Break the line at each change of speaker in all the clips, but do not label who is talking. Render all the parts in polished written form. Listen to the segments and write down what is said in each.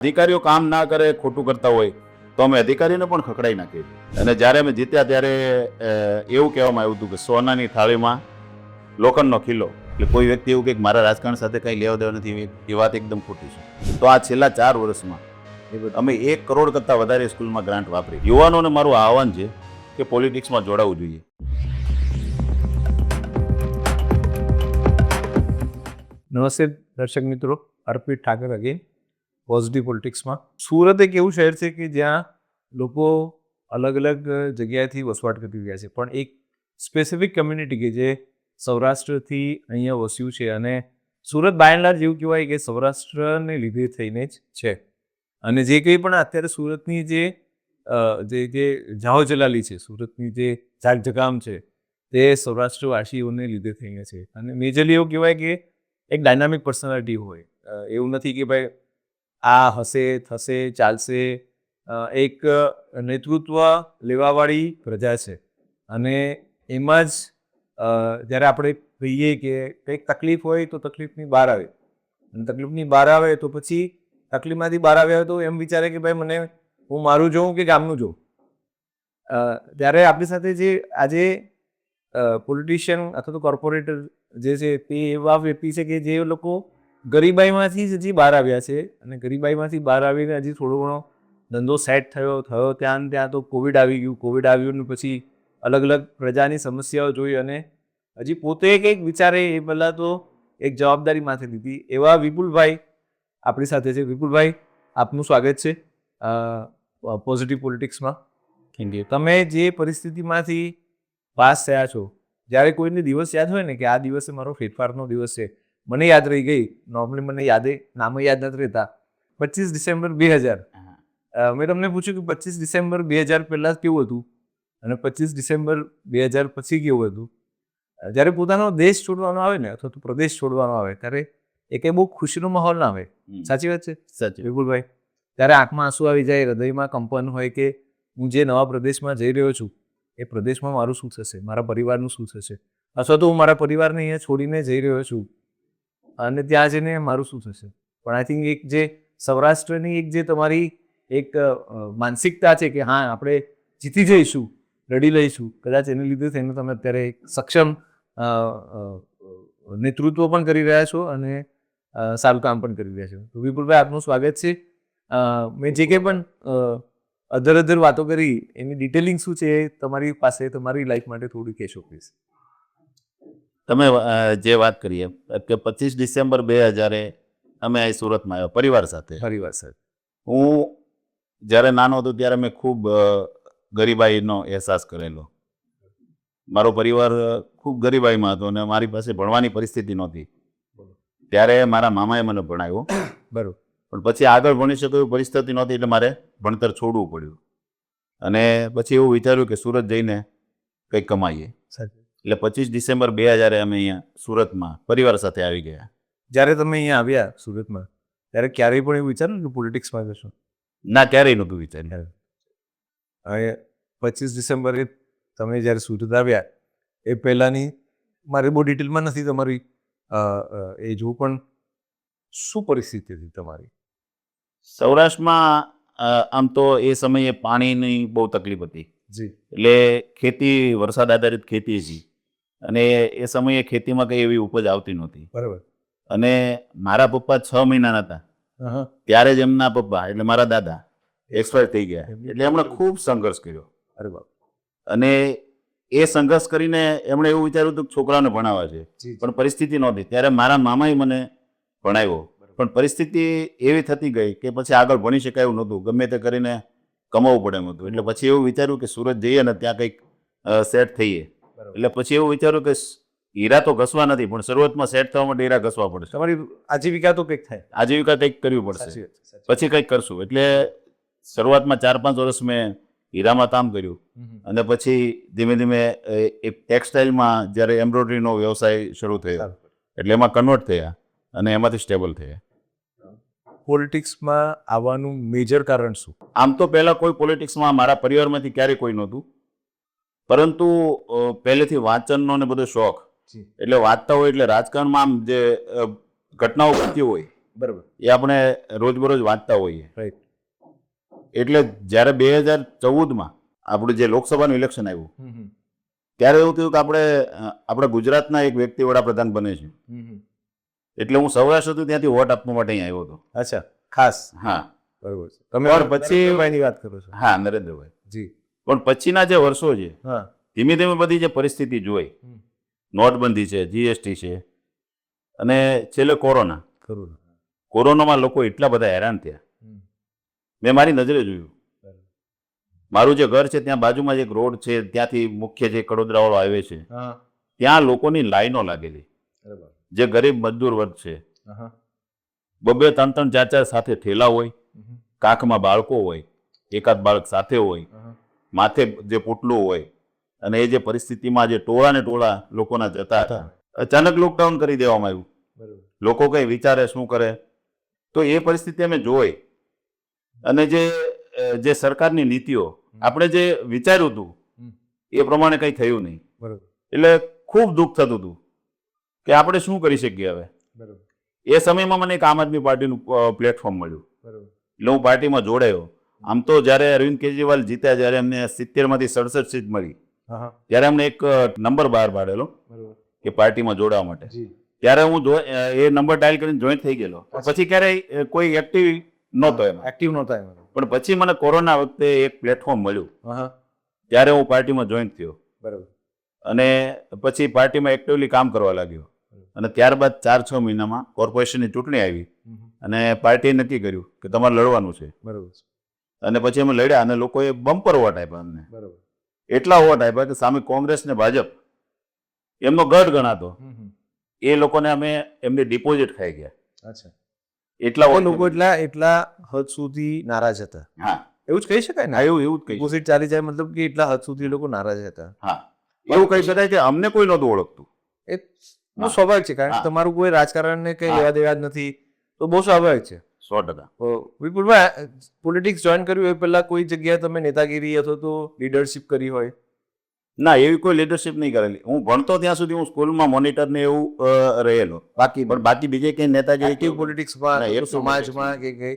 અધિકારીઓ કામ ના કરે, ખોટું કરતા હોય તો અમે અધિકારીને પણ ખખડાઈ નાખીએ. અને જ્યારે અમે જીત્યા ત્યારે એવું કહેવામાં આવ્યું હતું કે સોનાની થાળીમાં લોખંડનો ખીલો. એટલે કોઈ વ્યક્તિ એવું કે મારા રાજકારણ સાથે કંઈ લેવા દેવા નથી, એ વાત એકદમ ખોટી છે. તો આ છેલ્લા 4 વર્ષમાં અમે 1 કરોડ કરતાં વધારે સ્કૂલમાં ગ્રાન્ટ વાપરી. યુવાનોને મારું આહવાન છે કે પોલિટિક્સમાં જોડાવું જોઈએ.
નમસ્તે દર્શક મિત્રો, અર્પિત ઠાકર અગેન, પોઝિટિવ પોલિટિક્સમાં. સુરત એક એવું શહેર છે કે જ્યાં લોકો અલગ અલગ જગ્યાએથી વસવાટ કરી રહ્યા છે, પણ એક સ્પેસિફિક કમ્યુનિટી કે જે સૌરાષ્ટ્રથી અહીંયા વસ્યું છે. અને સુરત બાય એન્ડ લાર્જ એવું કહેવાય કે સૌરાષ્ટ્રને લીધે થઈને જ છે. અને જે કંઈ પણ અત્યારે સુરતની જે જાહો જલાલી છે, સુરતની જે જાગજગામ છે, તે સૌરાષ્ટ્રવાસીઓને લીધે થઈને છે. અને મેજરલી એવું કહેવાય કે એક ડાયનામિક પર્સનાલિટી હોય. એવું નથી કે ભાઈ આ હશે, થશે, ચાલશે. એક નેતૃત્વ લેવાવાળી પ્રજા છે. અને એમાં જ જ્યારે આપણે કહીએ કે કંઈક તકલીફ હોય તો તકલીફની બહાર આવે, અને તકલીફની બહાર આવે તો પછી તકલીફમાંથી બહાર આવ્યા તો એમ વિચારે કે ભાઈ હું મારું જોઉં કે ગામનું જોઉં. ત્યારે આપણી સાથે જે આજે પોલિટિશિયન અથવા તો કોર્પોરેટર જે છે તે એવા વ્યક્તિ છે કે જે લોકો ગરીબાઈમાંથી જ હજી બહાર આવ્યા છે. અને ગરીબાઈમાંથી બહાર આવીને હજી થોડો ઘણો ધંધો સેટ થયો ત્યાં તો કોવિડ આવી ગયું. કોવિડ આવ્યું ને પછી અલગ અલગ પ્રજાની સમસ્યાઓ જોઈ અને હજી પોતે કંઈક વિચારે એ પહેલાં તો એક જવાબદારી માથે લીધી. એવા વિપુલભાઈ આપણી સાથે છે. વિપુલભાઈ, આપનું સ્વાગત છે પોઝિટિવ પોલિટિક્સમાં. Thank you. તમે જે પરિસ્થિતિમાંથી પાસ થયા છો, જ્યારે કોઈને દિવસ યાદ હોય ને કે આ દિવસે મારો ફેરફારનો દિવસ છે, મને યાદ રહી ગઈ. નોર્મલી મને નામ યાદ નથી રહેતા. 25 ડિસેમ્બર 2000. મેં તમને પૂછ્યું કે 25 ડિસેમ્બર 2000 પહેલાં કેવું હતું અને 25 ડિસેમ્બર 2000 પછી કેવું હતું. જ્યારે પોતાનો દેશ છોડવાનો આવે ને અથવા તો પ્રદેશ છોડવાનો આવે ત્યારે એ કંઈ બહુ ખુશીનો માહોલ ના આવે. સાચી વાત છે?
સાચી.
વિપુલભાઈ, ત્યારે આંખમાં આંસુ આવી જાય, હૃદયમાં કંપન હોય કે હું જે નવા પ્રદેશમાં જઈ રહ્યો છું એ પ્રદેશમાં મારું શું થશે, મારા પરિવારનું શું થશે, અથવા તો હું મારા પરિવારને અહીંયા છોડીને જઈ રહ્યો છું અને ત્યાં જઈને મારું શું થશે. પણ આઈ થિંક એક જે સૌરાષ્ટ્રની એક જે તમારી એક માનસિકતા છે કે હા આપણે જીતી જઈશું, લડી લઈશું, કદાચ એને લીધે થઈને તમે અત્યારે એક સક્ષમ નેતૃત્વ પણ કરી રહ્યા છો અને સારું કામ પણ કરી રહ્યા છો. તો વિપુલભાઈ, આપનું સ્વાગત છે. મેં જે કંઈ પણ અધર વાતો કરી એની ડિટેલિંગ શું છે એ તમારી પાસે તમારી લાઈફ માટે થોડું કહેશો પ્લીઝ.
તમે જે વાત કરીએ કે 25 ડિસેમ્બર 2000 અમે અહીં સુરતમાં આવ્યા પરિવાર સાથે. હું જ્યારે નાનો હતો ત્યારે મેં ખૂબ ગરીબાઈનો અહેસાસ કરેલો. મારો પરિવાર ખૂબ ગરીબાઈમાં હતો અને મારી પાસે ભણવાની પરિસ્થિતિ નહોતી. ત્યારે મારા મામાએ મને ભણાવ્યો.
બરાબર.
પણ પછી આગળ ભણી શકો એવી પરિસ્થિતિ નહોતી એટલે મારે ભણતર છોડવું પડ્યું. અને પછી એવું વિચાર્યું કે સુરત જઈને કંઈક કમાઈએ. એટલે 25 ડિસેમ્બર 2000 અમે અહીંયા સુરતમાં પરિવાર સાથે આવી ગયા.
જ્યારે તમે અહીંયા આવ્યા સુરતમાં ત્યારે ક્યારેય પણ એવું વિચાર્યું કે પોલિટિક્સમાં જશો?
ના, ક્યારેય નહોતું વિચાર્યું.
હવે 25 ડિસેમ્બરે તમે જ્યારે સુરત આવ્યા એ પહેલાંની મારે બહુ ડિટેલમાં નથી તમારી એ જોવું, પણ શું પરિસ્થિતિ હતી તમારી?
સૌરાષ્ટ્રમાં આમ તો એ સમયે પાણીની બહુ તકલીફ હતી.
જી.
એટલે ખેતી વરસાદ આધારિત ખેતી હતી અને એ સમયે ખેતીમાં કંઈ એવી ઉપજ આવતી નહોતી.
બરાબર.
અને મારા પપ્પા 6 મહિનાના હતા ત્યારે જ એમના પપ્પા એટલે મારા દાદા એક્સપાયર થઈ ગયા. એટલે એમણે ખૂબ સંઘર્ષ કર્યો.
અરે બાપ.
અને એ સંઘર્ષ કરીને એમણે એવું વિચાર્યું હતું કે છોકરાઓને ભણાવવા છે, પણ પરિસ્થિતિ નહોતી. ત્યારે મારા મામાએ મને ભણાવ્યો, પણ પરિસ્થિતિ એવી થતી ગઈ કે પછી આગળ ભણી શકાય એવું નહોતું. ગમે તે કરીને કમાવવું પડે એમ હતું. એટલે પછી એવું વિચાર્યું કે સુરત જઈએ ને ત્યાં કંઈક સેટ થઈએ. એટલે પછી એવું વિચાર્યું કે હીરા તો ઘસવા નથી, પણ શરૂઆતમાં સેટ થવા માટે હીરા ઘસવા પડશે.
તમારી આજીવિકા તો કંઈક થાય,
આજીવિકા કંઈક કરવી પડશે, પછી કંઈક કરશું. એટલે શરૂઆતમાં 4-5 વર્ષ મેં હીરામાં કામ કર્યું અને પછી ધીમે ધીમે ટેક્સટાઇલમાં જ્યારે એમ્બ્રોઇડરીનો વ્યવસાય શરૂ થયો એટલે એમાં કન્વર્ટ થયા અને એમાંથી સ્ટેબલ થયા.
પોલિટિક્સમાં આવવાનું મેજર કારણ શું?
આમ તો પહેલાં કોઈ પોલિટિક્સમાં મારા પરિવારમાંથી ક્યારેય કોઈ નહોતું, પરંતુ પહેલેથી વાંચનનો ને બધો શોખ. એટલે વાંચતા હોય એટલે રાજકારણમાં આમ જે ઘટનાઓ બનતી હોય
બરાબર,
એ આપણે રોજબરોજ વાંચતા હોઈએ.
રાઈટ.
એટલે જ્યારે 2014માં આપણું જે લોકસભાનું ઇલેક્શન આવ્યું ત્યારે એવું થયું કે આપણે ગુજરાતના એક વ્યક્તિ વડાપ્રધાન બને છે. એટલે હું સૌરાષ્ટ્રથી ત્યાંથી વોટ આપવા માટે અહીં આવ્યો હતો.
અચ્છા, ખાસ.
હા,
બરાબર છે. તમે
પણ પછી
ભાઈની વાત કરો છો?
હા, નરેન્દ્રભાઈ.
જી.
પણ પછીના જે વર્ષો છે,
હા,
ધીમે ધીમે બધી જે પરિસ્થિતિ જોઈ, નોટબંધી છે, જીએસટી છે, અને છેલ્લે કોરોના.
ખરું.
કોરોનામાં લોકો એટલા બધા હેરાન થયા. મેં મારી નજરે જોયું. મારું જે ઘર છે ત્યાં બાજુમાં જ એક રોડ છે, ત્યાંથી મુખ્ય જે કડોદરાવાળો હાઈવે છે,
હા,
ત્યાં લોકોની લાઈનો લાગેલી.
બરાબર.
જે ગરીબ મજદૂર વર્ગ છે, 2-2, 3-3, 4-4 સાથે ઠેલા હોય, કાંખમાં બાળકો હોય, એકાદ બાળક સાથે હોય, માથે જે પોટલું હોય, અને એ જે પરિસ્થિતિમાં જે ટોળા ને ટોળા લોકોના જતા હતા. અચાનક લોકડાઉન કરી દેવામાં આવ્યું.
બરાબર.
લોકો કંઈ વિચારે શું કરે, તો એ પરિસ્થિતિ અમે જોઈ. અને જે સરકારની નીતિઓ આપણે જે વિચાર્યું હતું એ પ્રમાણે કંઈ થયું નહીં.
બરાબર.
એટલે ખૂબ દુઃખ થતું હતું કે આપણે શું કરી શકીએ હવે.
બરાબર.
એ સમયમાં મને એક આમ આદમી પાર્ટીનું પ્લેટફોર્મ મળ્યું.
બરાબર.
એટલે હું પાર્ટીમાં જોડાયો. આમ તો જ્યારે અરવિંદ કેજરીવાલ જીત્યા, જ્યારે એમને 70માંથી 67 સીટ મળી, ત્યારે એમને એક નંબર બહાર પાડેલો કે પાર્ટીમાં જોડાવા માટે. ત્યારે હું એ નંબર ડાયલ કરીને જોઈન્ટ થઈ ગયેલો. પછી ક્યારેય કોઈ એક્ટિવ નહોતો એમાં.
એક્ટિવ નહોતા એમાં.
પણ પછી મને કોરોના વખતે એક પ્લેટફોર્મ મળ્યું, ત્યારે હું પાર્ટીમાં જોઈન્ટ થયો.
બરાબર.
અને પછી પાર્ટીમાં એક્ટિવલી કામ કરવા લાગ્યો. અને ત્યારબાદ 4-6 મહિનામાં કોર્પોરેશનની ચૂંટણી આવી અને પાર્ટીએ નક્કી કર્યું કે તમારે લડવાનું છે.
બરાબર.
અને પછી અમે લડ્યા અને લોકોએ બમ્પર વોટ આપ્યા અમને.
બરાબર.
એટલા વોટ આપ્યા કે સામે કોંગ્રેસ ને ભાજપ એમનો ગઢ ગણાતો. એ લોકોને અમે એમની ડિપોઝિટ ખાઈ ગયા.
અચ્છા.
એટલા
લોકો એટલા હદ સુધી નારાજ હતા.
હા,
એવું જ કહી શકાય ને.
એવું જ કહી.
ડિપોઝિટ ચાલી જાય મતલબ કે એટલા હદ સુધી લોકો નારાજ હતા.
હા, એવું કહી શકાય કે અમને કોઈ નહોતું ઓળખતું.
એ બહુ સ્વાભાવિક છે, કારણ કે તમારું કોઈ રાજકારણને કઈ લેવા દેવા જ નથી, તો બહુ સ્વાભાવિક છે.
100%.
વિપુલભાઈ, પોલિટિક્સ જોઈન કર્યું એ પહેલા કોઈ જગ્યાએ તમે નેતાગીરી અથવા તો લીડરશિપ કરી હોય?
ના, એવી કોઈ લીડરશિપ નહીં કરેલી. હું ભણતો ત્યાં સુધી હું સ્કૂલમાં મોનિટર ને એવું રહેલો. બાકી બીજે કઈ નેતાગીરી
એક્ટિવ પોલિટિક્સમાં,
ના,
સમાજમાં કે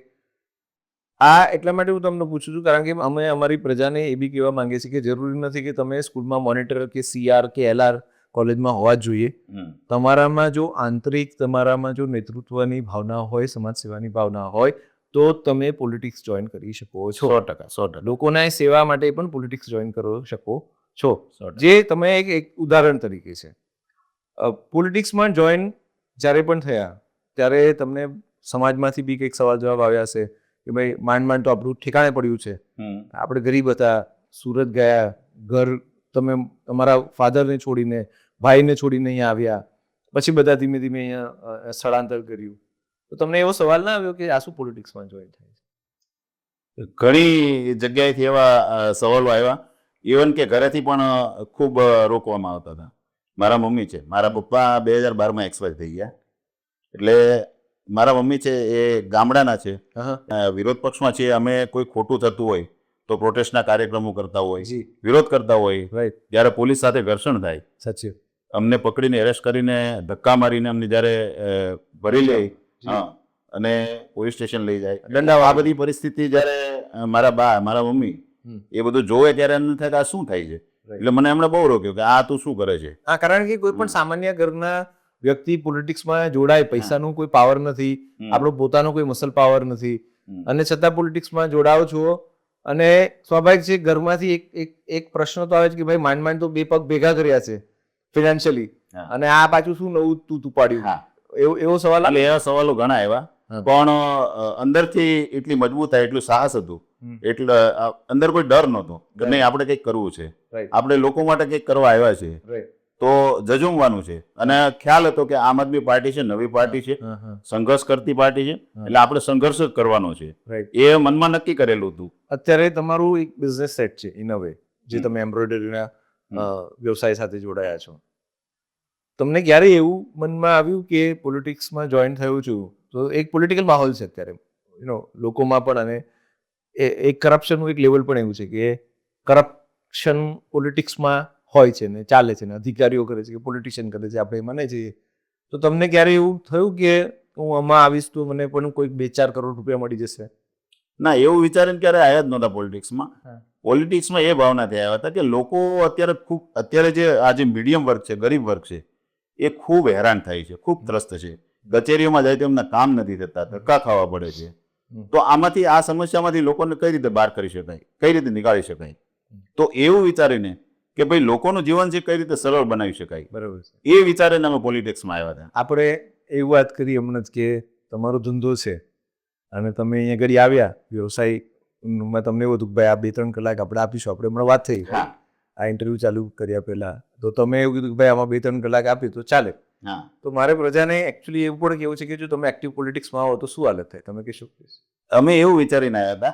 આ એટલા માટે હું તમને પૂછું છું કારણ કે અમે અમારી પ્રજાને એ બી કહેવા માંગીએ છીએ કે જરૂરી નથી કે તમે સ્કૂલમાં મોનિટર કે સીઆર કે એલઆર કોલેજમાં હોવા જ જોઈએ. તમારામાં જો આંતરિક, તમારામાં જો નેતૃત્વની ભાવના હોય, સમાજ સેવાની ભાવના હોય, તો તમે પોલિટિક્સ જોઈન કરી શકો છો.
100%.
લોકોના સેવા માટે પણ પોલિટિક્સ જોઈન કરી શકો છો. જે તમે એક ઉદાહરણ તરીકે છે. પોલિટિક્સમાં જોઈન જ્યારે પણ થયા ત્યારે તમને સમાજમાંથી બી કંઈક સવાલ જવાબ આવ્યા હશે કે ભાઈ માંડ તો આપણું ઠેકાણે પડ્યું છે, આપણે ગરીબ હતા, સુરત ગયા, ઘર તમે તમારા ફાધરને છોડીને, ભાઈને છોડીને અહીંયા આવ્યા, પછી બધા ધીમે ધીમે અહીંયા સ્થળાંતર કર્યું, તો તમને એવો સવાલ ના આવ્યો કે આ શું પોલિટિક્સમાં જોઈન થાય છે?
ઘણી જગ્યાએથી એવા સવાલો આવ્યા. ઇવન કે ઘરેથી પણ ખૂબ રોકવામાં આવતા હતા. મારા મમ્મી છે, મારા પપ્પા 2012માં એક્સપાયર થઈ ગયા. એટલે મારા મમ્મી છે એ ગામડાના છે, વિરોધ પક્ષમાં છે. અમે કોઈ ખોટું થતું હોય તો પ્રોટેસ્ટના કાર્યક્રમો કરતા હોય, વિરોધ કરતા હોય, ત્યારે પોલીસ સાથે ઘર્ષણ થાય,
સાચી
અમને પકડીને એરેસ્ટ કરીને ધક્કા મારીને અમને જ્યારે ભરી લે અને પોલીસ સ્ટેશન લઈ જાય, દંડા. આ બધી પરિસ્થિતિ જ્યારે મારા મમ્મી એ બધું જોવે ત્યારે એમને થાય કે આ શું થાય છે. એટલે મને એમણે બહુ રોક્યો કે આ તું શું કરે છે.
હા, કારણ કે કોઈ પણ સામાન્ય ઘરના વ્યક્તિ પોલિટિક્સમાં જોડાય, પૈસાનું કોઈ પાવર નથી, આપણો પોતાનો કોઈ મસલ પાવર નથી, અને છતાં પોલિટિક્સમાં જોડાઓ છો. અને સ્વાભાવિક છે ઘરમાંથી એક પ્રશ્ન તો આવે છે કે ભાઈ માંડ તો 2 પગ ભેગા કર્યા છે ફિનાન્શિયલી, અને આ પાછું શું નવું તું પાડ્યું, એવો સવાલ.
એટલે એવા સવાલો ઘણા આવ્યા, પણ અંદરથી એટલી મજબૂત થાય, એટલું સાહસ હતું, એટલે અંદર કોઈ ડર નહોતો કે નહીં આપણે કંઈક કરવું છે, આપણે લોકો માટે કંઈક કરવા આવ્યા છે, તો જજુમવાનું છે. અને ખ્યાલ હતો કે આમ આદમી પાર્ટી છે, નવી પાર્ટી છે, સંઘર્ષ કરતી પાર્ટી છે, એટલે આપણે સંઘર્ષ જ કરવાનો છે, એ મનમાં નક્કી કરેલું હતું.
અત્યારે તમારું એક બિઝનેસ સેટ છે ઇન અ વે, જે તમે એમ્બ્રોઇડરીના વ્યવસાય સાથે જોડાયા છો. તમને ક્યારે એવું મનમાં આવ્યું કે પોલિટિક્સમાં જોઈન થયું છું તો એક પોલિટિકલ માહોલ છે અત્યારે લોકોમાં પણ, અને એક કરપ્શનનું એક લેવલ પણ એવું છે કે કરપ્શન પોલિટિક્સમાં હોય છે ને ચાલે છે ને, અધિકારીઓ કરે છે કે પોલિટિશિયન કરે છે, આપણે માને છીએ. તો તમને ક્યારે એવું થયું કે હું આમાં આવીશ તો મને પણ કોઈક 2-4 કરોડ રૂપિયા મળી જશે.
ના, એવું વિચારીને ક્યારે આવ્યા જ નહોતા પોલિટિક્સમાં.
હા.
પોલિટિક્સમાં એ ભાવનાથી આવ્યા હતા કે લોકો અત્યારે જે આ જે મીડિયમ વર્ગ છે, ગરીબ વર્ગ છે, એ ખૂબ હેરાન થાય છે, ખૂબ ત્રસ્ત છે. કચેરીઓમાં જાય તો એમના કામ નથી થતા, ધક્કા ખાવા પડે છે. તો આમાંથી આ સમસ્યામાંથી લોકોને કઈ રીતે બહાર કરી શકાય, કઈ રીતે નીકાળી શકાય? તો એવું વિચારીને કે ભાઈ લોકોનું જીવન છે કઈ રીતે સરળ બનાવી શકાય,
બરાબર છે.
એ વિચારીને અમે પોલિટિક્સમાં આવ્યા હતા.
આપણે એવી વાત કરી હમણાં જ કે તમારો ધંધો છે અને તમે અહીંયા ઘડી આવ્યા વ્યવસાયમાં, તમને એવું હતું કે ભાઈ આ 2-3 કલાક આપણે આપીશું. આપણે હમણાં વાત થઈ આ ઇન્ટરવ્યૂ ચાલુ કર્યા પહેલા, તો તમે એવું કીધું કે ભાઈ આમાં 2-3 કલાક આપી તો ચાલે.
હા.
તો મારે પ્રજાને એકચ્યુઅલી એવું પણ કેવું છે કે જો તમે એક્ટિવ પોલિટિક્સમાં આવો તો શું હાલત થાય, તમે કહેશો?
અમે એવું વિચારીને આવ્યા હતા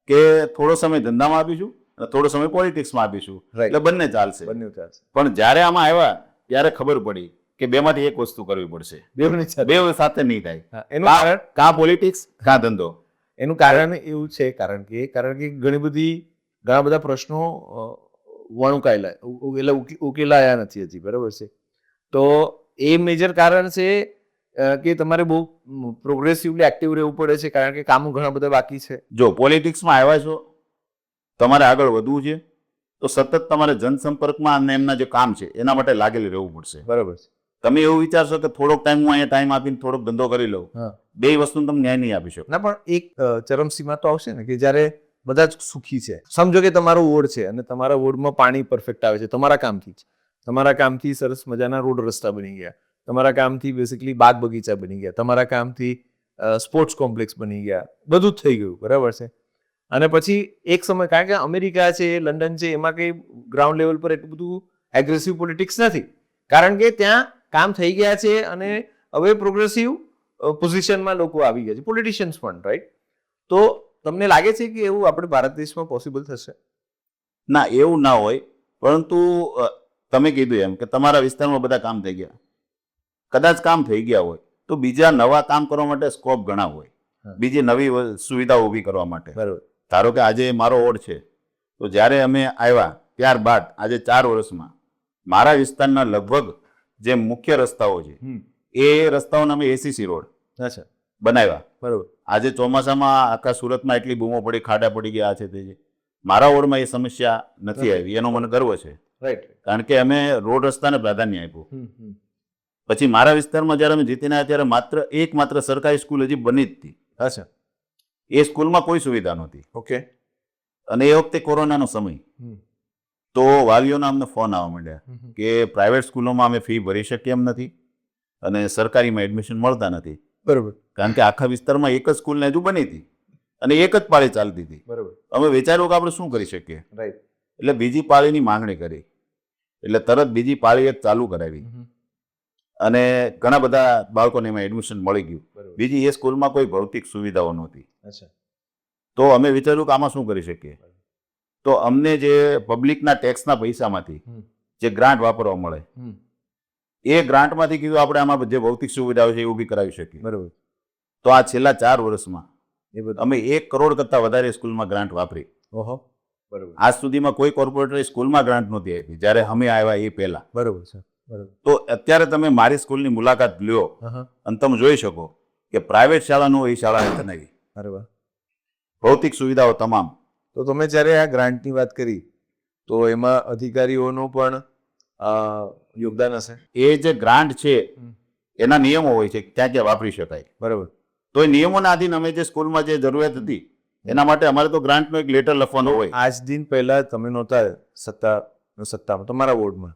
કે થોડો સમય ધંધામાં આપીશું અને થોડો સમય પોલિટિક્સમાં આપીશું, એટલે બંને ચાલશે. પણ જ્યારે આમાં આવ્યા ત્યારે ખબર પડી કે બેમાંથી એક વસ્તુ કરવી પડશે, બે સાથે નહીં થાય.
એનું કારણ
કાં પોલિટિક્સ કાં ધંધો.
એનું કારણ એવું છે કારણ કે ઘણા બધા પ્રશ્નો ઉકેલાયા નથી હજી, બરાબર છે. તો એ મેજર કારણ છે કે તમારે બહુ પ્રોગ્રેસિવલી એક્ટિવ રહેવું પડે છે કારણ કે કામો ઘણા બધા બાકી છે.
જો પોલિટિક્સમાં આવ્યા છો, તમારે આગળ વધવું છે, તો સતત તમારે જનસંપર્કમાં અને એમના જે કામ છે એના માટે લાગેલી રહેવું પડશે,
બરાબર છે.
તમે એવું વિચારશો કે થોડોક ટાઈમ હું અહીંયા ટાઈમ આપીને થોડોક ધંધો કરી લઉં, બે વસ્તુ તમે ન્યાય નહીં આપી શકો.
ના, પણ એક ચરમસીમા તો આવશે ને કે જ્યારે બધા જ સુખી છે. સમજો કે તમારો વોર્ડ છે અને તમારા વોર્ડમાં પાણી પરફેક્ટ આવે છે તમારા કામથી સરસ મજાના રોડ રસ્તા બની ગયા, તમારા કામથી બેસિકલી બાગ બગીચા બની ગયા, તમારા કામથી સ્પોર્ટ્સ કોમ્પ્લેક્સ બની ગયા, બધું જ થઈ ગયું, બરાબર છે. અને પછી એક સમય, કારણ કે અમેરિકા છે, લંડન છે, એમાં કંઈ ગ્રાઉન્ડ લેવલ પર એટલું બધું એગ્રેસિવ પોલિટિક્સ નથી, કારણ કે ત્યાં કામ થઈ ગયા છે અને હવે પ્રોગ્રેસિવ પોઝિશનમાં લોકો આવી ગયા છે, પોલિટિશિયન્સ પણ, રાઈટ? તો તમને લાગે છે કે એવું આપણે ભારત દેશમાં પોસિબલ થશે?
ના, એવું ના હોય. પરંતુ તમે કીધું એમ કે તમારા વિસ્તારમાં બધા કામ થઈ ગયા, કદાચ કામ થઈ ગયા હોય તો બીજા નવા કામ કરવા માટે સ્કોપ ઘણા હોય, બીજી નવી સુવિધાઓ ઊભી કરવા માટે.
બરાબર.
ધારો કે આજે મારો વોર્ડ છે, તો જ્યારે અમે આવ્યા ત્યારબાદ આજે 4 વર્ષમાં મારા વિસ્તારના લગભગ જે મુખ્ય રસ્તાઓ છે એ રસ્તાઓને અમે ACC રોડ બનાવ્યા.
બરાબર.
આજે ચોમાસામાં આખા સુરતમાં એટલી બૂમો પડી, ખાડા પડી ગયા છે, તે મારા વોર્ડમાં એ સમસ્યા નથી આવી, એનો મને ગર્વ છે.
રાઈટ.
કારણ કે અમે રોડ રસ્તાને પ્રાધાન્ય આપ્યું. પછી મારા વિસ્તારમાં જ્યારે અમે જીતીને આવ્યા ત્યારે માત્ર સરકારી સ્કૂલ હજી બની જ હતી.
અચ્છા.
એ સ્કૂલમાં કોઈ સુવિધા નહોતી.
ઓકે.
અને એ વખતે કોરોનાનો સમય, તો વાલીઓના અમને ફોન આવવા માંડ્યા કે પ્રાઇવેટ સ્કૂલોમાં અમે ફી ભરી શકીએ એમ નથી અને સરકારીમાં એડમિશન મળતા નથી.
બરાબર.
કારણ કે આખા વિસ્તારમાં એક જ સ્કૂલને હજુ બની હતી અને એક જ પાળી ચાલતી હતી.
બરાબર.
અમે વિચાર્યું કે આપણે શું કરી શકીએ.
રાઈટ.
એટલે બીજી પાળીની માંગણી કરી, એટલે તરત બીજી પાળી એક ચાલુ કરાવી અને ઘણા બધા બાળકોને એમાં એડમિશન મળી ગયું. બીજી એ સ્કૂલમાં કોઈ ભૌતિક સુવિધાઓ નહોતી. તો અમે વિચાર્યું કે આમાં શું કરી શકીએ. તો અમને જે પબ્લિકના ટેક્સના પૈસામાંથી જે ગ્રાન્ટ વાપરવા મળે, એ ગ્રાન્ટમાંથી કીધું આપણે આમાં જે ભૌતિક સુવિધાઓ છે એ ઊભી કરાવી શકીએ.
બરાબર.
તો આ છેલ્લા 4 વર્ષમાં અમે 1 કરોડ કરતાં વધારે સ્કૂલમાં ગ્રાન્ટ વાપરી.
ઓહો. બરાબર.
આજ સુધીમાં કોઈ કોર્પોરેટરે સ્કૂલમાં ગ્રાન્ટ નહોતી આપી જ્યારે અમે આવ્યા એ પહેલા.
બરાબર છે. બરાબર.
તો અત્યારે તમે મારી સ્કૂલની મુલાકાત લ્યો અને તમે જોઈ શકો કે પ્રાઇવેટ શાળાનું એ શાળાએ બનાવી.
બરાબર.
ભૌતિક સુવિધાઓ તમામ.
તો તમે જ્યારે આ ગ્રાન્ટની વાત કરી તો એમાં અધિકારીઓનું પણ યોગદાન હશે?
એ જે ગ્રાન્ટ છે એના નિયમો હોય છે ક્યાં ક્યાં વાપરી શકાય.
બરાબર.
તો એ નિયમોના આધીન અમે જે સ્કૂલમાં જે જરૂરિયાત હતી એના માટે અમારે તો ગ્રાન્ટનો એક લેટર લખવાનો હોય.
આજ દિન પહેલા તમે નહોતા સત્તામાં તમારા વોર્ડમાં,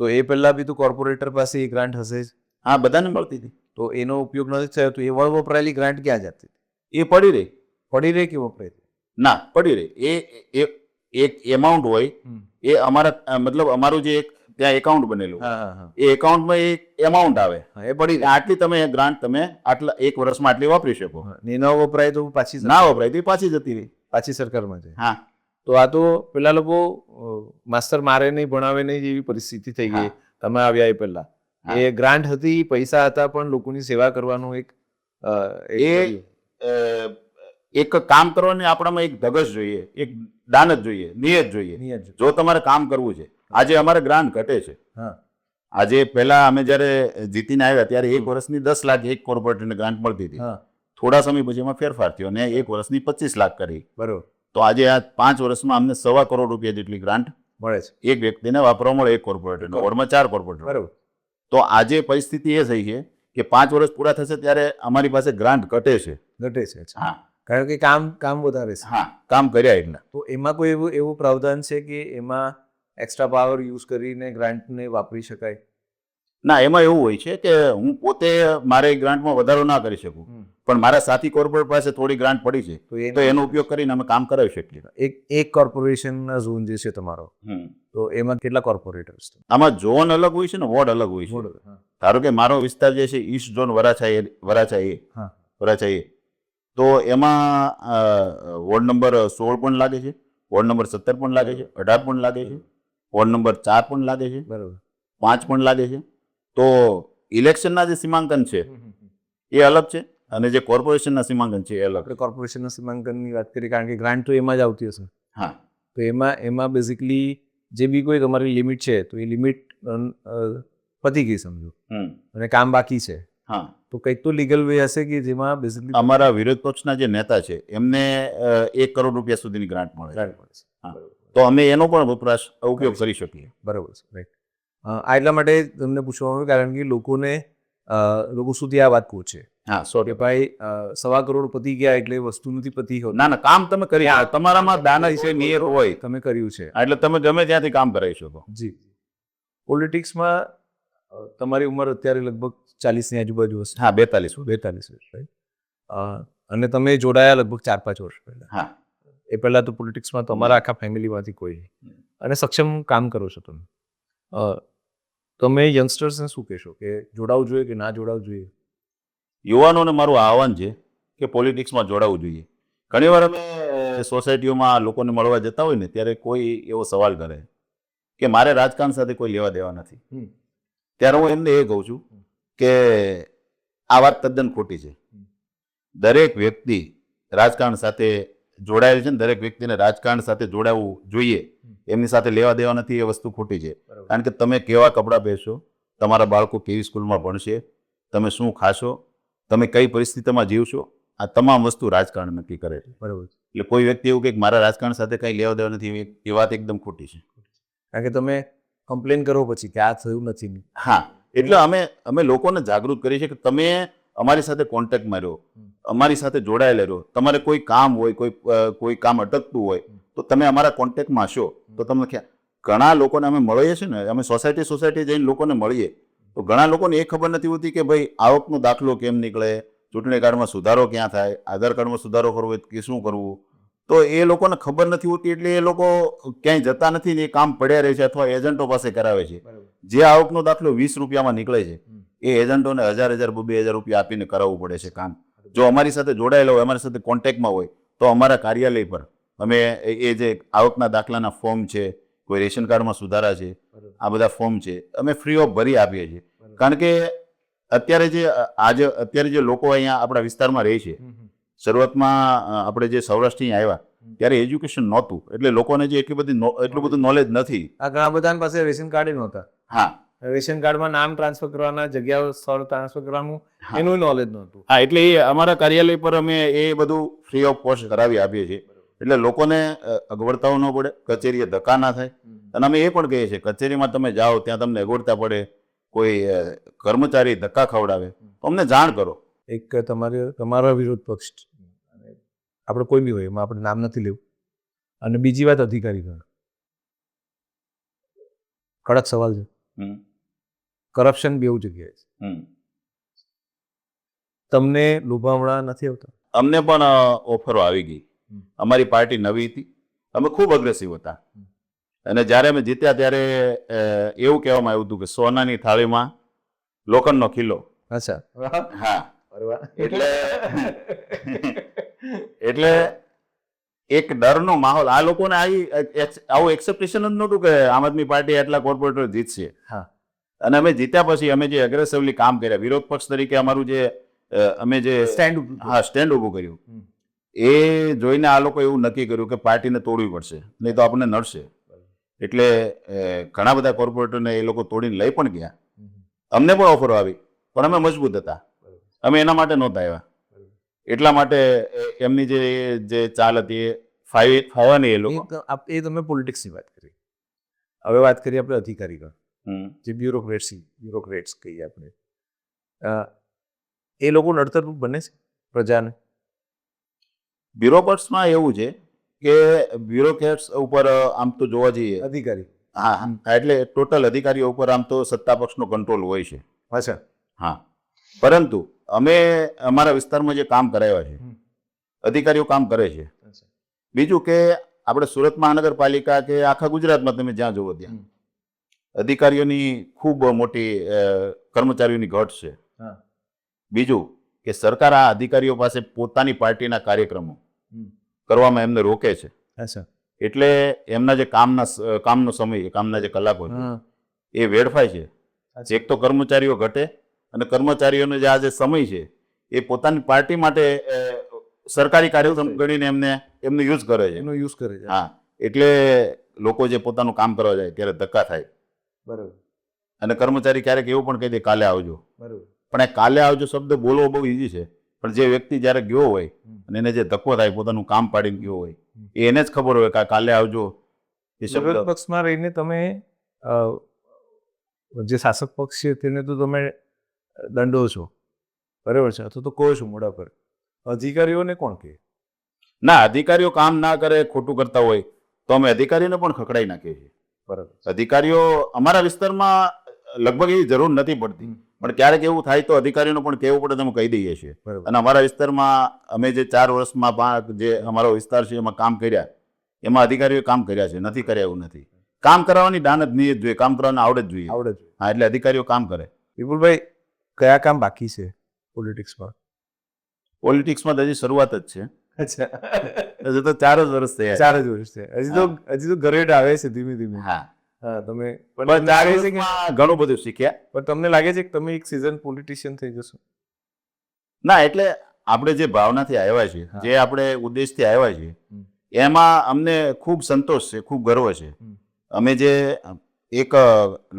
તો એ પહેલા બી તો કોર્પોરેટર પાસે એ ગ્રાન્ટ હશે જ?
હા, બધાને મળતી હતી.
તો એનો ઉપયોગ નથી થયો તો એ વપરાયેલી ગ્રાન્ટ ક્યાં જતી?
એ પડી રહી.
પડી રહી કે વપરાય?
ના, પડી રહી. એ એક એમાઉન્ટ હોય, એ અમારા મતલબ અમારું જે એક ત્યાં એકાઉન્ટ બનેલું, એ એકાઉન્ટમાં એક એમાઉન્ટ આવે, એ પડી આટલી તમે ગ્રાન્ટ તમે આટલા 1 વર્ષમાં આટલી વાપરી શકો.
ન વપરાય તો પાછી
ના વપરાય તો પાછી જતી રહી,
પાછી સરકારમાં જાય.
હા.
તો આ તો પેલા લોકો માસ્ટર મારે નહીં, ભણાવે નહીં જેવી પરિસ્થિતિ થઈ ગઈ તમે આવ્યા એ પહેલા. એ ગ્રાન્ટ હતી, પૈસા હતા, પણ લોકોની સેવા કરવાનું
એક કામ કરવાની આપણામાં એક ધગશ જોઈએ, એક દાનત જોઈએ, નિયત જોઈએ. જો તમારે કામ કરવું છે, આજે અમારે ગ્રાન્ટ ઘટે છે, આજે પહેલા અમે જ્યારે જીતીને આવ્યા ત્યારે 1 વર્ષની 10 લાખ એક કોર્પોરેટરને ગ્રાન્ટ મળતી હતી.
હા
થોડા સમય પછી એમાં ફેરફાર થયો અને 1 વર્ષની 25 લાખ કરી.
બરોબર
તો આજે આ 5 વર્ષમાં અમને ₹1.25 કરોડ રૂપિયા જેટલી ગ્રાન્ટ
મળે છે
એક વ્યક્તિને વાપરવા મળે, એક કોર્પોરેટરને. વોર્ડમાં 4 કોર્પોરેટર.
બરોબર
તો આજે પરિસ્થિતિ એ થઈ છે કે 5 વર્ષ પૂરા થશે ત્યારે અમારી પાસે ગ્રાન્ટ ઘટે છે.
ઘટે છે અચ્છા.
હા
કારણ કે કામ વધારે છે.
હા, કામ કર્યા એટલા.
તો એમાં કોઈ એવું પ્રાવધાન છે કે એમાં એક્સ્ટ્રા પાવર યુઝ કરીને ગ્રાન્ટને વાપરી શકાય?
ના, એમાં એવું હોય છે કે હું પોતે મારે ગ્રાન્ટમાં વધારો ના કરી શકું, પણ મારા સાથી કોર્પોરેટ પાસે થોડી ગ્રાન્ટ પડી છે તો એનો ઉપયોગ કરીને અમે કામ કરાવી શકીએ.
એક કોર્પોરેશનના ઝોન જે છે તમારો, તો એમાં કેટલા કોર્પોરેટર્સ?
આમાં ઝોન અલગ હોય છે ને વોર્ડ અલગ હોય છે. ધારો કે મારો વિસ્તાર જે છે ઈસ્ટ ઝોન વરાછા એ, તો એમાં વોર્ડ નંબર 16 પણ લાગે છે, વોર્ડ નંબર 17 પણ લાગે છે, 18 પણ લાગે છે, વોર્ડ નંબર 4 પણ લાગે છે,
બરોબર
5 પણ લાગે છે. તો ઇલેક્શનના જે સીમાંકન છે એ અલગ છે અને જે કોર્પોરેશનના સીમાંકન છે એ અલગ.
આપણે કોર્પોરેશનના સીમાંકનની વાત કરીએ કારણ કે ગ્રાન્ટ તો એમાં જ આવતી હશે.
હા,
તો એમાં બેઝિકલી જે બી કોઈ તમારી લિમિટ છે તો એ લિમિટ પતી ગઈ સમજો અને કામ બાકી છે.
હા,
તો કંઈક તો લીગલ વે હશે કે જેમાં બેઝિકલી
અમારા વિરોધ પક્ષના જે નેતા છે એમને ₹1 કરોડ રૂપિયા સુધીની ગ્રાન્ટ મળે છે. હા, તો અમે એનો પણ ઉપયોગ કરી શકીએ.
બરાબર છે, રાઈટ. આ એટલા માટે તમને પૂછવામાં આવ્યું કારણ કે લોકો સુધી આ વાત પહોંચે.
હા,
કે ભાઈ ₹1.25 કરોડ પતી ગયા એટલે વસ્તુ નથી પતી હોતી.
ના, કામ તમે કરી તમારામાં દાના વિશે નિયર હોય
તમે કર્યું છે
એટલે તમે ગમે ત્યાંથી કામ કરાવી શકો.
જી. પોલિટિક્સમાં તમારી ઉંમર અત્યારે લગભગ 40ની આજુબાજુ હશે.
હા, 42
વર્ષ, રાઈટ. અને તમે જોડાયા લગભગ 4-5 વર્ષ પહેલા.
હા,
એ પહેલા તો પોલિટિક્સમાં તમારા આખા ફેમિલીમાંથી કોઈ નહીં અને સક્ષમ કામ કરો છો તમે. તમે યંગસ્ટર્સને શું કહેશો કે જોડાવવું જોઈએ કે ના જોડાવવું જોઈએ?
યુવાનોને મારું આહવાન છે કે પોલિટિક્સમાં જોડાવવું જોઈએ. ઘણીવાર અમે સોસાયટીઓમાં લોકોને મળવા જતા હોય ને ત્યારે કોઈ એવો સવાલ કરે કે મારે રાજકારણ સાથે કોઈ લેવા દેવા નથી. ત્યારે હું એમને એ કહું છું કે આ વાત તદ્દન ખોટી છે. દરેક વ્યક્તિ રાજકારણ સાથે જોડાયેલ છે ને દરેક વ્યક્તિને રાજકારણ સાથે જોડાવવું જોઈએ. એમની સાથે લેવા દેવા નથી એ વસ્તુ ખોટી છે. કારણ કે તમે કેવા કપડાં પહેરશો, તમારા બાળકો કેવી સ્કૂલમાં ભણશે, તમે શું ખાશો, તમે કઈ પરિસ્થિતિમાં જીવશો, આ તમામ વસ્તુ રાજકારણ નક્કી કરે છે.
બરાબર.
એટલે કોઈ વ્યક્તિ એવું કે મારા રાજકારણ સાથે કંઈ લેવા દેવા નથી એ વાત એકદમ ખોટી છે.
કારણ કે તમે કમ્પ્લેન કરો પછી કે આ થયું નથી.
હા, એટલે અમે લોકોને જાગૃત કરીએ છીએ કે તમે અમારી સાથે કોન્ટેક્ટમાં રહો, અમારી સાથે જોડાયેલા રહો. તમારે કોઈ કામ હોય, કોઈ કામ અટકતું હોય તો તમે અમારા કોન્ટેક્ટમાં હશો તો તમને ઘણા લોકોને અમે મળીએ છીએ ને, અમે સોસાયટી જઈને લોકોને મળીએ તો ઘણા લોકોને એ ખબર નથી હોતી કે ભાઈ આવકનો દાખલો કેમ નીકળે, ચૂંટણી કાર્ડમાં સુધારો ક્યાં થાય, આધાર કાર્ડમાં સુધારો કરવો હોય કે શું કરવું, તો એ લોકોને ખબર નથી હોતી એટલે એ લોકો ક્યાંય જતા નથી ને એ કામ પડ્યા રહે છે અથવા એજન્ટો પાસે કરાવે છે. જે આવકનો દાખલો 20 રૂપિયામાં નીકળે છે એ એજન્ટોને 1000, 2,000 રૂપિયા આપીને કરાવવું પડે છે કામ. જો અમારી સાથે જોડાયેલા હોય, અમારી સાથે કોન્ટેક્ટમાં હોય તો અમારા કાર્યાલય પર અમે એ જે આવકના દાખલાના ફોર્મ છે, કોઈ રેશન કાર્ડમાં સુધારા છે, આ બધા ફોર્મ છે, અમે ફ્રી ઓફ ભરી આપીએ છીએ. કારણ કે અત્યારે જે લોકો અહીંયા આપણા વિસ્તારમાં રહે છે, શરૂઆતમાં આપણે જે સૌરાષ્ટ્રથી આવ્યા ત્યારે એજ્યુકેશન નહોતું એટલે લોકોને જે એટલું બધું નોલેજ નથી.
આ ઘણા બધા પાસે રેશન કાર્ડ નહોતા.
હા,
રેશન કાર્ડમાં નામ ટ્રાન્સફર કરવાના, જગ્યાઓ સ્થળ ટ્રાન્સફર કરવાનું એનું નોલેજ નહોતું.
હા, એટલે એ અમારા કાર્યાલય પર અમે એ બધું ફ્રી ઓફ કોસ્ટ કરાવી આપીએ છીએ એટલે લોકોને અગવડતાઓ ન પડે, કચેરીએ ધક્કા ના થાય. અને અમે એ પણ કહીએ છીએ કચેરીમાં તમે જાઓ ત્યાં તમને અગવડતા પડે, કોઈ કર્મચારી ધક્કા ખવડાવે તો અમને જાણ કરો.
એક તમારા વિરોધ પક્ષ આપણે કોઈ બી હોય એમાં આપણે નામ નથી લેવું. અને બીજી વાત અધિકારીગણ, કડક સવાલ છે. કરપ્શન બેઉ જગ્યાએ છે. તમને લોભામણા નથી આવતા? અમને
પણ ઓફરો આવી ગઈ. અમારી પાર્ટી નવી હતી, અમે ખૂબ અગ્રેસિવ હતા અને જ્યારે અમે જીત્યા ત્યારે એવું કહેવામાં આવ્યું હતું કે સોનાની થાળીમાં લોખંડનો ખીલો.
અચ્છા.
હા, એટલે એક ડરનો માહોલ આ લોકોને આવું એક્સેપ્ટેશન જ નહોતું કે આમ આદમી પાર્ટી એટલા કોર્પોરેટર જીતશે.
હા,
અને અમે જીત્યા પછી અમે જે અગ્રેસિવલી કામ કર્યા, વિરોધ પક્ષ તરીકે અમારું અમે જે સ્ટેન્ડ ઊભું કર્યું એ જોઈને આ લોકો એવું નક્કી કર્યું કે પાર્ટીને તોડવી પડશે નહીં તો આપણને નડશે. એટલે ઘણા બધા કોર્પોરેટરને એ લોકો તોડીને લઈ પણ ગયા અમને પણ ઓફરો આવી, પણ અમે મજબૂત હતા, અમે એના માટે નહોતા આવ્યા. એટલા માટે એમની જે ચાલ હતી એ ફાવવાની એ લોકો.
એ તમે પોલિટિક્સની વાત કરી. હવે વાત કરીએ આપણે અધિકારીગણ, જે બ્યુરોક્રેટ્સ કહીએ આપણે. એ લોકો નડતરરૂપ બને છે પ્રજાને?
બ્યુરોક્રેટ્સમાં એવું છે કે બ્યુરોક્રેટ્સ ઉપર આમ તો જોવા જઈએ,
અધિકારી,
હા, એટલે ટોટલ અધિકારીઓ ઉપર આમ તો સત્તા પક્ષનો કંટ્રોલ હોય છે.
અચ્છા.
હા, પરંતુ અમે અમારા વિસ્તારમાં જે કામ કરાવ્યા છે, અધિકારીઓ કામ કરે છે. બીજું કે આપણે સુરત મહાનગરપાલિકા કે આખા ગુજરાતમાં તમે જ્યાં જુઓ ત્યાં અધિકારીઓની ખૂબ મોટી કર્મચારીઓની ઘટ છે. બીજું કે સરકાર આ અધિકારીઓ પાસે પોતાની પાર્ટીના કાર્યક્રમો કરવામાં એમને રોકે છે.
અચ્છા.
એટલે એમના જે કામનો સમય, કામના જે કલાકો છે એ વેડફાય છે. એક તો કર્મચારીઓ ઘટે, અને કર્મચારીઓનો જે આ જે સમય છે એ પોતાની પાર્ટી માટે સરકારી કાર્યક્રમ ગણીને એમને યુઝ કરે છે.
એનો યુઝ કરે છે.
હા, એટલે લોકો જે પોતાનું કામ કરવા જાય ત્યારે ધક્કા થાય.
બરાબર.
અને કર્મચારી ક્યારેક એવું પણ કહી દે કાલે આવજો.
બરાબર.
પણ એ કાલે આવજો શબ્દ બોલવો બહુ ઈઝી છે, પણ જે વ્યક્તિ જ્યારે ગયો હોય અને એને જે ધક્કો થાય, પોતાનું કામ પાડીને ગયો હોય, એને જ ખબર હોય કે કાલે આવજો એ શબ્દ.
વિરોધ પક્ષમાં રહીને તમે જે શાસક પક્ષ છે તેને તો તમે દંડો છો, બરાબર છે, અથવા તો કહો છો મોઢા પર. અધિકારીઓને કોણ કહે?
ના, અધિકારીઓ કામ ના કરે, ખોટું કરતા હોય તો અમે અધિકારીઓને પણ ખખડાઈ નાખીએ છીએ.
બરાબર.
અધિકારીઓ અમારા વિસ્તારમાં લગભગ એવી જરૂર નથી પડતી, પણ ક્યારેક એવું થાય તો અધિકારીઓને પણ કહેવું પડે, તમે કહી દઈએ છીએ. અને અમારા વિસ્તારમાં અમે જે 4 વર્ષમાં જે અમારો વિસ્તાર છે એમાં કામ કર્યા, એમાં અધિકારીઓએ કામ કર્યા છે, નથી કર્યા એવું નથી. કામ કરાવવાની દાનત નહીં જ જોઈએ, કામ કરવાની આવડત જોઈએ. હા, એટલે અધિકારીઓ કામ કરે.
વિપુલભાઈ, કયા કામ બાકી છે પોલિટિક્સમાં?
પોલિટિક્સમાં હજી શરૂઆત જ છે.
અચ્છા.
હજી તો 4 જ વર્ષ થયા.
4 જ વર્ષ છે. હજી તો ગ્રેડ આવે છે ધીમે ધીમે.
હા,
તમે
પણ 4 વર્ષમાં ઘણું બધું શીખ્યા.
પણ તમને લાગે છે કે તમે એક સીઝન પોલિટિશિયન થઈ જશો?
ના, એટલે આપણે જે ભાવનાથી આવ્યા છીએ, જે આપણે ઉદ્દેશથી આવ્યા છીએ, એમાં અમને ખૂબ સંતોષ છે, ખૂબ ગર્વ છે. અમે જે એક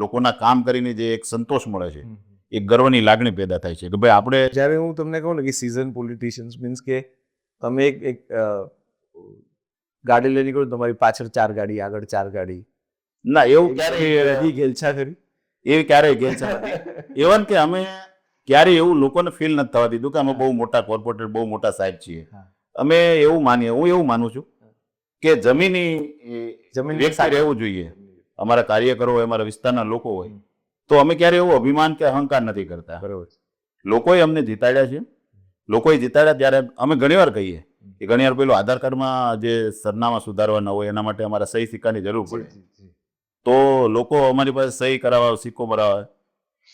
લોકોના કામ કરીને જે એક સંતોષ મળે છે, એક ગર્વની લાગણી પેદા થાય છે કે ભાઈ આપણે.
જ્યારે હું તમને કહું ને કે સીઝન પોલિટિશિયન્સ મીન્સ કે તમે એક ગાડી લઈ નીકળો, તમારી પાછળ 4 ગાડી, આગળ 4 ગાડી.
ના, એવું ક્યારેય
ગેલછા ખરી?
એવી ક્યારેય ગેલછા નથી. ઇવન કે અમે ક્યારેય એવું લોકોને ફીલ નથી થવા દીધું કે અમે બહુ મોટા કોર્પોરેટર, બહુ મોટા સાહેબ છીએ. અમે એવું માનીએ, હું એવું માનું છું કે જમીન વ્યક્તિ રહેવું જોઈએ. અમારા કાર્યકરો હોય, અમારા વિસ્તારના લોકો હોય, તો અમે ક્યારે એવું અભિમાન કે અહંકાર નથી કરતા.
બરાબર.
લોકોએ અમને જીતાડ્યા છે. લોકોએ જીતાડ્યા ત્યારે અમે ઘણીવાર કહીએ કે ઘણીવાર પેલું આધાર કાર્ડમાં જે સરનામા સુધારવાના હોય એના માટે અમારા સહી સિક્કાની જરૂર પડે, તો લોકો અમારી પાસે સહી કરાવવા, સિક્કો મરાવે.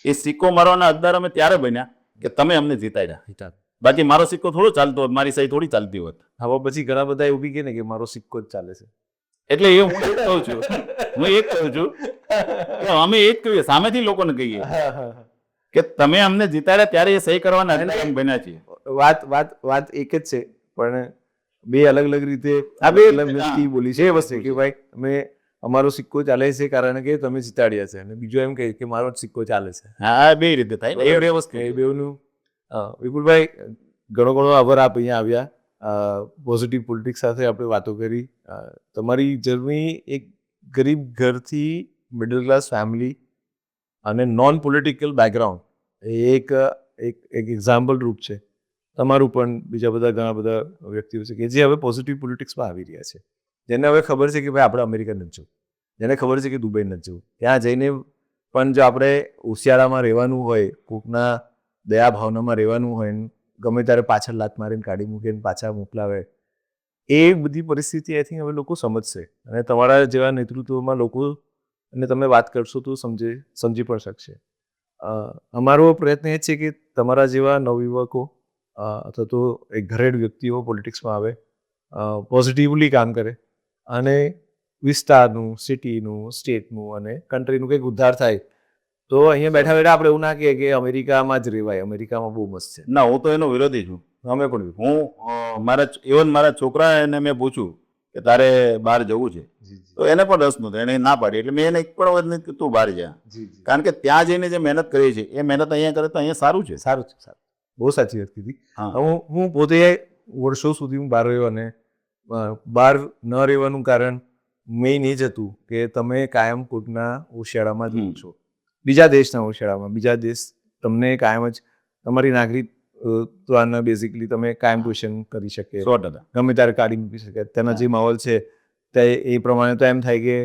એ સિક્કો મારવાના હકદાર અમે ત્યારે બન્યા કે તમે અમને જીતાડ્યા. બાકી મારો સિક્કો થોડો ચાલતો હોત, મારી સહી થોડી ચાલતી હોત.
હવે પછી ઘણા બધા એવું બી કહે ને કે મારો સિક્કો જ ચાલે છે.
એટલે એ હું એક કહું છું કે અમે એ જ કહીએ, સામેથી લોકોને કહીએ કે તમે અમને જીતાડ્યા ત્યારે એ સહી કરવાના હકદાર અમે બન્યા છીએ.
વાત એક જ છે, પણ બે અલગ અલગ રીતે આ બે વ્યક્તિ બોલી છે એ વસ્તુ કે ભાઈ અમે અમારો સિક્કો ચાલે છે કારણ કે તમે જીતાડ્યા છે, અને બીજો એમ કહે કે મારો જ સિક્કો ચાલે છે.
હા, બે રીતે થાય ને, એ બે વસ્તુ.
એ બેનું. વિપુલભાઈ, ઘણો આભાર આપ અહીંયા આવ્યા. પોઝિટિવ પોલિટિક્સ સાથે આપણે વાતો કરી. તમારી જર્ની એક ગરીબ ઘરથી મિડલ ક્લાસ ફેમિલી અને નોન પોલિટિકલ બેકગ્રાઉન્ડ એ એક એક્ઝામ્પલ રૂપ છે. તમારું પણ બીજા બધા ઘણા બધા વ્યક્તિઓ છે કે જે હવે પોઝિટિવ પોલિટિક્સમાં આવી રહ્યા છે, જેને હવે ખબર છે કે ભાઈ આપણે અમેરિકા નથી જવું, જેને ખબર છે કે દુબઈ નથી જવું. ત્યાં જઈને પણ જો આપણે ઉશિયાળામાં રહેવાનું હોય, કોકના દયા ભાવનામાં રહેવાનું હોય, ગમે ત્યારે પાછળ લાત મારીને કાઢી મૂકીને પાછા મોકલાવે, એ બધી પરિસ્થિતિ આઈ થિંક હવે લોકો સમજશે. અને તમારા જેવા નેતૃત્વમાં લોકો અને તમે વાત કરશો તો સમજી પણ શકશે. અમારો પ્રયત્ન એ છે કે તમારા જેવા નવયુવકો અથવા તો એક ઘરેડ વ્યક્તિઓ પોલિટિક્સમાં આવે, પોઝિટિવલી કામ કરે અને વિસ્તારનું, સિટીનું, સ્ટેટનું અને કન્ટ્રીનું કંઈક ઉદ્ધાર થાય. તો અહીંયા બેઠા બેઠા આપણે એવું ના કહીએ કે અમેરિકામાં જ રહેવાય, અમેરિકામાં બહુ મસ્ત છે.
ના, હું તો એનો વિરોધી છું. અમે પણ મારા છોકરાને મેં પૂછ્યું કે તારે બહાર જવું છે, તો એને પણ રસ નહોતો, એને ના પાડી. એટલે મેં એને એક પણ વખત નથી કે તું બહાર જા, કારણ કે ત્યાં જઈને જે મહેનત કરી છે એ મહેનત અહીંયા કરે તો અહીંયા સારું છે.
સારું છે, સારું. બહુ સાચી વાત કીધી.
હા.
હું પોતે વર્ષો સુધી હું બહાર રહ્યો અને બહાર ન રહેવાનું કારણ મેઇન એ જ હતું કે તમે કાયમ કોઈકના ઓશિયાળામાં જ રહો છો, બીજા દેશના ઓશિયાળામાં. બીજા દેશ તમને કાયમ જ તમારી નાગરિક તો આના બેઝિકલી તમે કાયમ ક્વેશ્ચન કરી શકે,
100%.
ગમે ત્યારે કાઢી મૂકી શકે. તેના જે માહોલ છે તે એ પ્રમાણે તો એમ થાય કે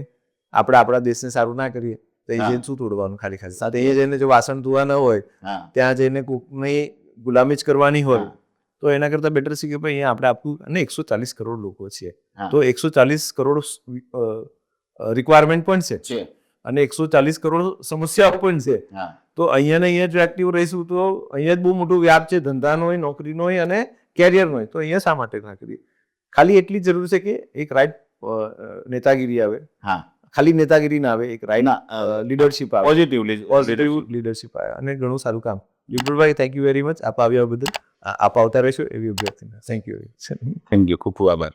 આપણે આપણા દેશને સારું ના કરીએ તો એ જઈને શું તોડવાનું ખાલી ખાલી. સાથે એ જઈને જો વાસણ ધોવા ન હોય,
હા,
ત્યાં જઈને કોકની ગુલામી જ કરવાની હોય,
હા.
તો એના કરતાં બેટર છે કે ભાઈ અહીંયા આપણે આપવું. અને 140 કરોડ લોકો છીએ,
હા.
તો 140 કરોડ રિક્વાયરમેન્ટ પણ છે અને 140 કરોડ સમસ્યાઓ પણ છે.
હા.
તો અહીંયા ને અહીંયા જો એક્ટિવ રહીશું તો અહીંયા જ બહુ મોટું વ્યાપ છે, ધંધાનો હોય, નોકરીનો હોય અને કેરિયરનો હોય. તો અહીંયા શા માટે ના કરીએ? ખાલી એટલી જ જરૂર છે કે એક રાઈટ નેતાગીરી આવે.
હા,
ખાલી નેતાગીરી ના આવે, એક રાઈટ
ના,
લીડરશિપ આવે,
પોઝિટિવલી
પોઝિટિવ લીડરશિપ આવે અને ઘણું સારું કામ. Vipulbhai, thank you very much. આપ આવ્યા બદલ. આપ આવતા રહેશો એવી અભ્યર્થના. Thank you.
થેન્ક યુ, ખૂબ ખૂબ આભાર.